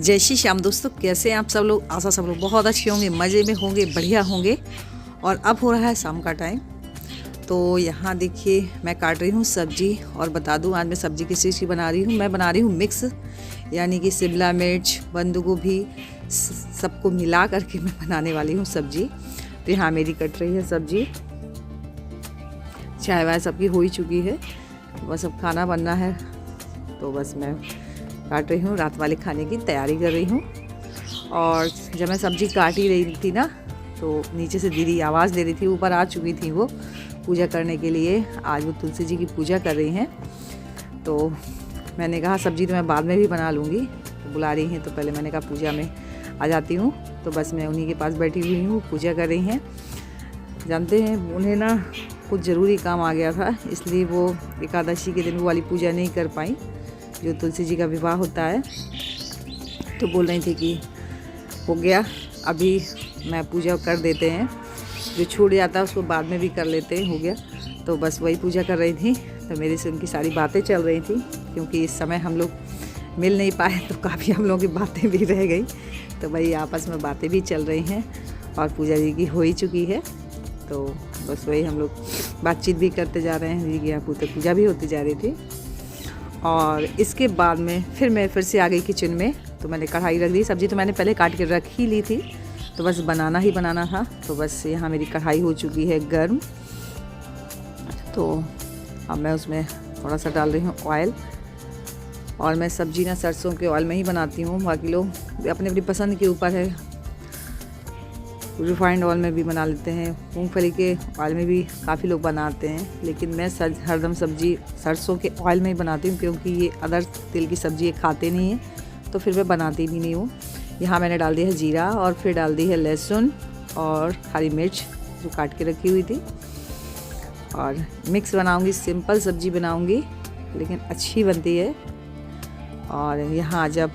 जय श्री श्याम दोस्तों, कैसे हैं आप सब लोग। आशा सब लोग बहुत अच्छे होंगे, मज़े में होंगे, बढ़िया होंगे। और अब हो रहा है शाम का टाइम। तो यहाँ देखिए मैं काट रही हूँ सब्जी। और बता दूँ आज मैं सब्जी किस चीज़ की बना रही हूँ। मैं बना रही हूँ मिक्स, यानी कि शिमला मिर्च, बंद गोभी सबको मिला करके मैं बनाने वाली हूँ सब्जी। तो यहाँ मेरी कट रही है सब्जी। चाय वाय सबकी हो ही चुकी है, बस अब खाना बनना है। तो बस मैं काट रही हूँ, रात वाले खाने की तैयारी कर रही हूँ। और जब मैं सब्ज़ी काट ही रही थी ना, तो नीचे से दीदी आवाज़ दे रही थी। ऊपर आ चुकी थी वो पूजा करने के लिए। आज वो तुलसी जी की पूजा कर रही हैं। तो मैंने कहा सब्ज़ी तो मैं बाद में भी बना लूँगी, तो बुला रही हैं तो पहले मैंने कहा पूजा में आ जाती हूँ। तो बस मैं उन्हीं के पास बैठी हुई हूँ, पूजा कर रही हैं। जानते हैं उन्हें ना कुछ ज़रूरी काम आ गया था, इसलिए वो एकादशी के दिन वो वाली पूजा नहीं कर पाई जो तुलसी जी का विवाह होता है। तो बोल रही थी कि हो गया, अभी मैं पूजा कर देते हैं, जो छूट जाता है उसको बाद में भी कर लेते हैं, हो गया। तो बस वही पूजा कर रही थी। तो मेरे से उनकी सारी बातें चल रही थी, क्योंकि इस समय हम लोग मिल नहीं पाए, तो काफ़ी हम लोगों की बातें भी रह गई। तो भाई आपस में बातें भी चल रही हैं और पूजा जी की हो ही चुकी है। तो बस वही हम लोग बातचीत भी करते जा रहे हैं। दीदी की यहाँ पूजा भी होती जा रही थी। और इसके बाद में मैं फिर से आ गई किचन में। तो मैंने कढ़ाई रख दी। सब्ज़ी तो मैंने पहले काट के रख ही ली थी, तो बस बनाना ही बनाना था। तो बस यहाँ मेरी कढ़ाई हो चुकी है गर्म। तो अब मैं उसमें थोड़ा सा डाल रही हूँ ऑयल। और मैं सब्ज़ी ना सरसों के ऑयल में ही बनाती हूँ, बाकी लोग अपनी अपनी पसंद के ऊपर है। रिफाइंड ऑयल में भी बना लेते हैं, मूंगफली के ऑयल में भी काफ़ी लोग बनाते हैं, लेकिन मैं हरदम सब्ज़ी सरसों के ऑयल में ही बनाती हूँ, क्योंकि ये अदर तेल की सब्ज़ी ये खाते नहीं हैं, तो फिर मैं बनाती भी नहीं हूँ। यहाँ मैंने डाल दिया है जीरा, और फिर डाल दी है लहसुन और हरी मिर्च जो काट के रखी हुई थी। और मिक्स बनाऊँगी, सिंपल सब्ज़ी बनाऊँगी, लेकिन अच्छी बनती है। और यहाँ जब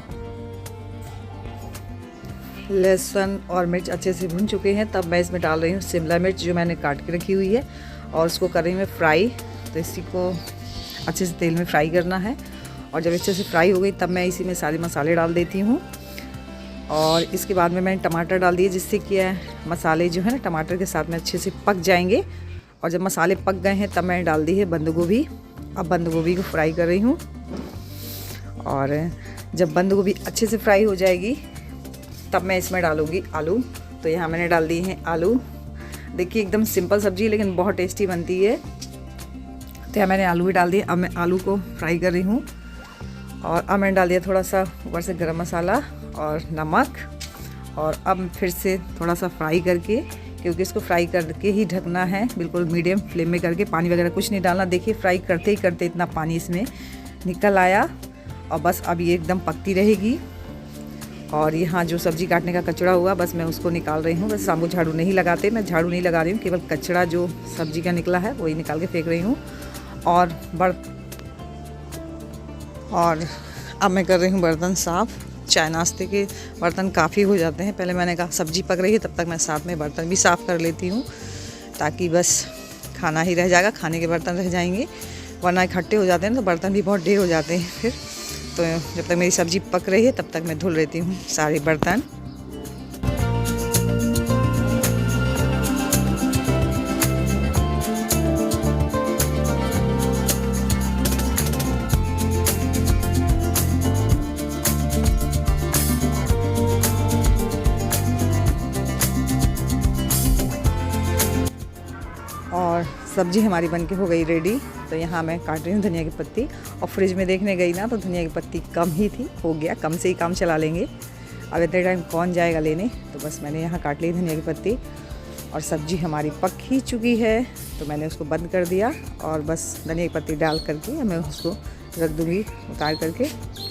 लहसुन और मिर्च अच्छे से भुन चुके हैं, तब मैं इसमें डाल रही हूँ शिमला मिर्च जो मैंने काट के रखी हुई है, और उसको कर रही हूँ मैं फ्राई। तो इसी को अच्छे से तेल में फ्राई करना है। और जब अच्छे से फ्राई हो गई, तब मैं इसी में सारे मसाले डाल देती हूँ। और इसके बाद में मैंने टमाटर डाल दिए, जिससे कि मसाले जो है ना टमाटर के साथ में अच्छे से पक जाएंगे। और जब मसाले पक गए हैं, तब मैंने डाल दी है बंद गोभी। अब बंद गोभी को फ्राई कर रही हूँ। और जब बंद गोभी अच्छे से फ्राई हो जाएगी, तब मैं इसमें डालूँगी आलू। तो यहाँ मैंने डाल दिए हैं आलू। देखिए एकदम सिंपल सब्ज़ी, लेकिन बहुत टेस्टी बनती है। तो यहाँ मैंने आलू भी डाल दिए। अब मैं आलू को फ्राई कर रही हूँ। और अब मैंने डाल दिया थोड़ा सा ऊपर से गरम मसाला और नमक। और अब फिर से थोड़ा सा फ्राई करके, क्योंकि इसको फ्राई करके ही ढकना है, बिल्कुल मीडियम फ्लेम में करके। पानी वगैरह कुछ नहीं डालना। देखिए फ्राई करते ही करते इतना पानी इसमें निकल आया। और बस अब ये एकदम पकती रहेगी। और यहाँ जो सब्ज़ी काटने का कचरा हुआ, बस मैं उसको निकाल रही हूँ। बस शाम को झाड़ू नहीं लगाते, मैं झाड़ू नहीं लगा रही हूँ, केवल कचरा जो सब्ज़ी का निकला है वही निकाल के फेंक रही हूँ। और अब मैं कर रही हूँ बर्तन साफ़। चाय नाश्ते के बर्तन काफ़ी हो जाते हैं। पहले मैंने कहा सब्ज़ी पक रही है, तब तक मैं साथ में बर्तन भी साफ़ कर लेती हूँ, ताकि बस खाना ही रह जाएगा, खाने के बर्तन रह जाएंगे। वरना इकट्ठे हो जाते हैं तो बर्तन भी बहुत ढेर हो जाते हैं फिर। तो जब तक मेरी सब्ज़ी पक रही है, तब तक मैं धुल लेती हूँ सारे बर्तन। और सब्ज़ी हमारी बनके हो गई रेडी। तो यहाँ मैं काट रही हूँ धनिया की पत्ती। और फ्रिज में देखने गई ना, तो धनिया की पत्ती कम ही थी। हो गया, कम से ही काम चला लेंगे, अब इतने टाइम कौन जाएगा लेने। तो बस मैंने यहाँ काट ली धनिया की पत्ती। और सब्ज़ी हमारी पक ही चुकी है, तो मैंने उसको बंद कर दिया। और बस धनिया की पत्ती डाल करके मैं उसको रख दूँगी उतार करके।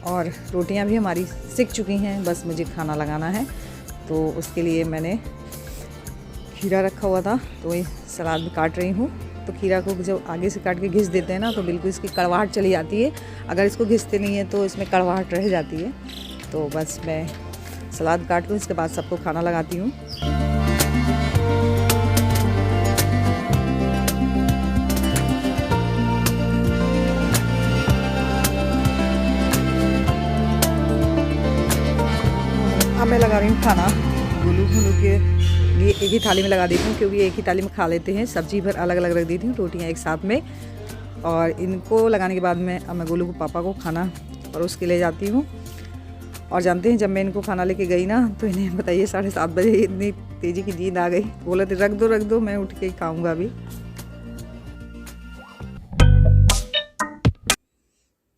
और रोटियां भी हमारी सिक चुकी हैं, बस मुझे खाना लगाना है। तो उसके लिए मैंने खीरा रखा हुआ था, तो वही सलाद भी काट रही हूँ। तो खीरा को जब आगे से काट के घिस देते हैं ना, तो बिल्कुल इसकी कड़वाहट चली जाती है। अगर इसको घिसते नहीं है तो इसमें कड़वाहट रह जाती है। तो बस मैं सलाद काट लूँ, इसके बाद सबको खाना लगाती हूँ। अब मैं लगा रही हूँ खाना। गोलू के लिए एक ही थाली में लगा देती हूँ, क्योंकि एक ही थाली में खा लेते हैं। सब्जी भर अलग अलग रख देती हूँ, रोटियाँ एक साथ में। और इनको लगाने के बाद में अब मैं गोलू को पापा को खाना परोस के ले जाती हूँ। और जानते हैं जब मैं इनको खाना लेके गई ना, तो इन्हें बताइए 7:30 बजे इतनी तेज़ी की नींद आ गई। बोले थे रख दो मैं उठ के ही खाऊँगा अभी।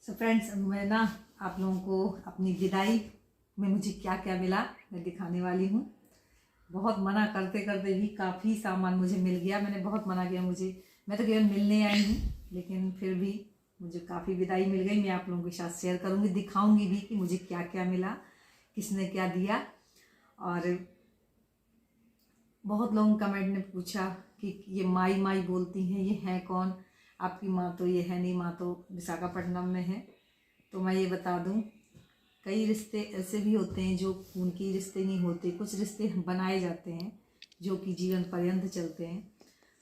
सो फ्रेंड्स, मैं ना आप लोगों को अपनी विदाई में मुझे क्या क्या मिला मैं दिखाने वाली हूँ। बहुत मना करते करते भी काफ़ी सामान मुझे मिल गया। मैंने बहुत मना किया, मैं तो केवल मिलने आई हूँ, लेकिन फिर भी मुझे काफ़ी विदाई मिल गई। मैं आप लोगों के साथ शेयर करूँगी, दिखाऊँगी भी कि मुझे क्या क्या मिला, किसने क्या दिया। और बहुत लोगों कमेंट ने पूछा कि ये माई माई बोलती हैं, ये है कौन? आपकी माँ तो ये है नहीं, माँ तो विशाखापट्टनम में है। तो मैं ये बता दूँ, कई रिश्ते ऐसे भी होते हैं जो खून के रिश्ते नहीं होते। कुछ रिश्ते बनाए जाते हैं जो कि जीवन पर्यंत चलते हैं।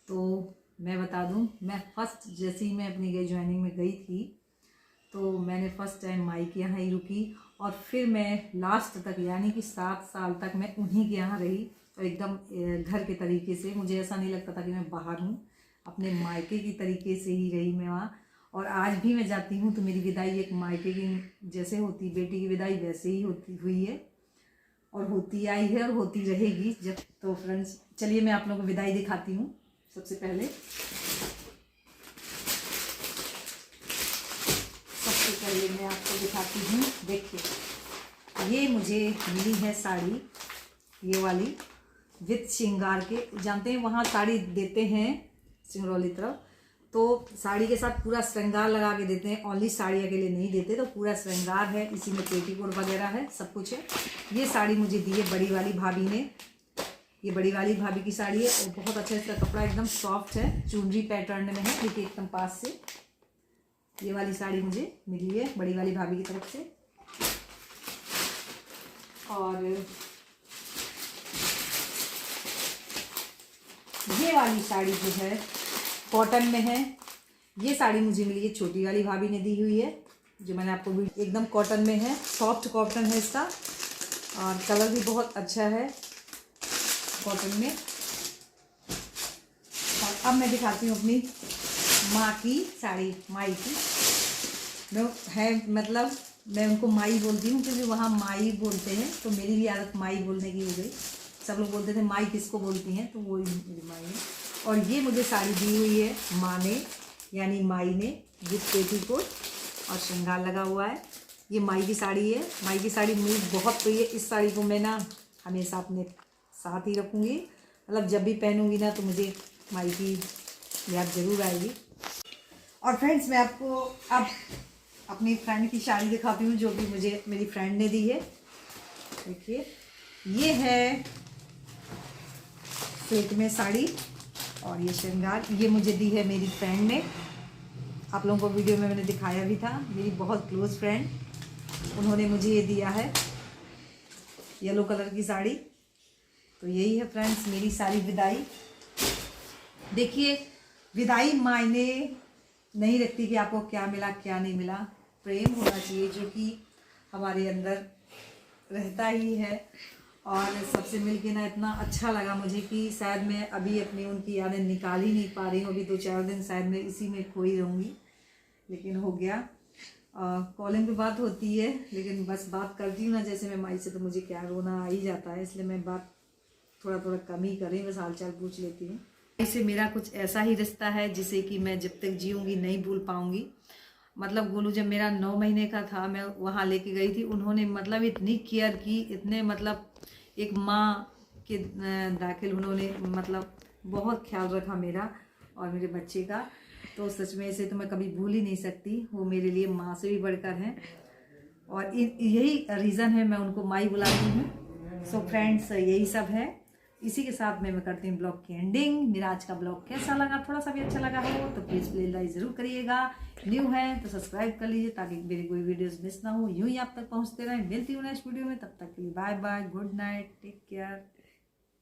तो मैं बता दूं, मैं फर्स्ट जैसे ही मैं अपनी ज्वाइनिंग में गई थी, तो मैंने फ़र्स्ट टाइम माई के यहाँ ही रुकी। और फिर मैं लास्ट तक, यानी कि 7 साल तक मैं उन्हीं के यहाँ रही, और एकदम घर के तरीके से। मुझे ऐसा नहीं लगता था कि मैं बाहर हूँ, अपने मायके की तरीके से ही रही मैं वहाँ। और आज भी मैं जाती हूँ तो मेरी विदाई एक मायके की जैसे होती, बेटी की विदाई वैसे ही होती हुई है, और होती आई है और होती रहेगी जब। तो फ्रेंड्स चलिए मैं आप लोगों को विदाई दिखाती हूँ। सबसे पहले मैं आपको दिखाती हूँ। देखिए, ये मुझे मिली है साड़ी, ये वाली विथ श्रृंगार के। जानते हैं वहाँ साड़ी देते हैं सिंगरौली तरफ, तो साड़ी के साथ पूरा श्रृंगार लगा के देते हैं। ओनली साड़ी अकेले नहीं देते, तो पूरा श्रृंगार है, इसी में पेटीकोट वगैरह है, सब कुछ है। ये साड़ी मुझे दी है बड़ी वाली भाभी ने। ये बड़ी वाली भाभी की साड़ी है, और बहुत अच्छा इसका कपड़ा एकदम सॉफ्ट है, चुनरी पैटर्न में है। देखिए एकदम पास से ये वाली साड़ी मुझे मिली है बड़ी वाली भाभी की तरफ से। और ये वाली साड़ी जो है कॉटन में है। ये साड़ी मुझे मिली है छोटी वाली भाभी ने दी हुई है, जो मैंने आपको भी एकदम कॉटन में है, सॉफ्ट कॉटन है इसका, और कलर भी बहुत अच्छा है कॉटन में। और अब मैं दिखाती हूँ अपनी माँ की साड़ी, माई की। मैं है मतलब मैं उनको माई बोलती हूँ, क्योंकि वहाँ माई बोलते हैं, तो मेरी भी आदत माई बोलने की हो गई। सब लोग बोलते थे माई किसको बोलती हैं, तो वो मेरी माई है। और ये मुझे साड़ी दी हुई है माँ ने, यानी माई ने, विथ पेटीकोट और श्रृंगार लगा हुआ है। ये माई की साड़ी है। माई की साड़ी मुझे बहुत प्रिय है। इस साड़ी को मैं ना हमेशा अपने साथ ही रखूँगी, मतलब जब भी पहनूँगी ना तो मुझे माई की याद ज़रूर आएगी। और फ्रेंड्स मैं आपको अब अपनी फ्रेंड की साड़ी दिखाती हूँ, जो कि मुझे मेरी फ्रेंड ने दी है। देखिए, ये है सिल्क में साड़ी, और ये श्रृंगार ये मुझे दी है मेरी फ्रेंड ने। आप लोगों को वीडियो में मैंने दिखाया भी था, मेरी बहुत क्लोज़ फ्रेंड, उन्होंने मुझे ये दिया है येलो कलर की साड़ी। तो यही है फ्रेंड्स मेरी सारी विदाई। देखिए, विदाई मायने नहीं रखती कि आपको क्या मिला क्या नहीं मिला। प्रेम होना चाहिए, जो कि हमारे अंदर रहता ही है। और सबसे मिलके ना इतना अच्छा लगा मुझे कि शायद मैं अभी अपनी उनकी यादें निकाल ही नहीं पा रही हूँ। अभी 2-4 दिन शायद मैं इसी में खोई रहूँगी, लेकिन हो गया। कॉलिंग पे बात होती है, लेकिन बस बात करती हूँ ना जैसे मैं माई से, तो मुझे क्या रोना आ ही जाता है, इसलिए मैं बात थोड़ा कम ही करें, बस हाल चाल पूछ लेती हूँ। इससे मेरा कुछ ऐसा ही रिश्ता है जिसे कि मैं जब तक जीऊँगी नहीं भूल पाऊँगी। मतलब गोलू जब मेरा 9 महीने का था, मैं वहाँ लेके गई थी, उन्होंने मतलब इतनी केयर की, इतने मतलब एक माँ के दाखिल उन्होंने मतलब बहुत ख्याल रखा मेरा और मेरे बच्चे का। तो सच में इसे तो मैं कभी भूल ही नहीं सकती। वो मेरे लिए माँ से भी बढ़कर हैं, और यही रीज़न है मैं उनको माई बुलाती हूँ। सो फ्रेंड्स यही सब है। इसी के साथ मैं करती हूँ ब्लॉग की एंडिंग। मेरा आज का ब्लॉग कैसा लगा, थोड़ा सा भी अच्छा लगा हो तो प्लीज़ प्ले लाइक ज़रूर करिएगा। न्यू है तो सब्सक्राइब कर लीजिए ताकि मेरी कोई वीडियोस मिस ना हो, यूं ही आप तक पहुंचते रहे। मिलती हूँ नेक्स्ट वीडियो में, तब तक के लिए bye bye, good night, take care.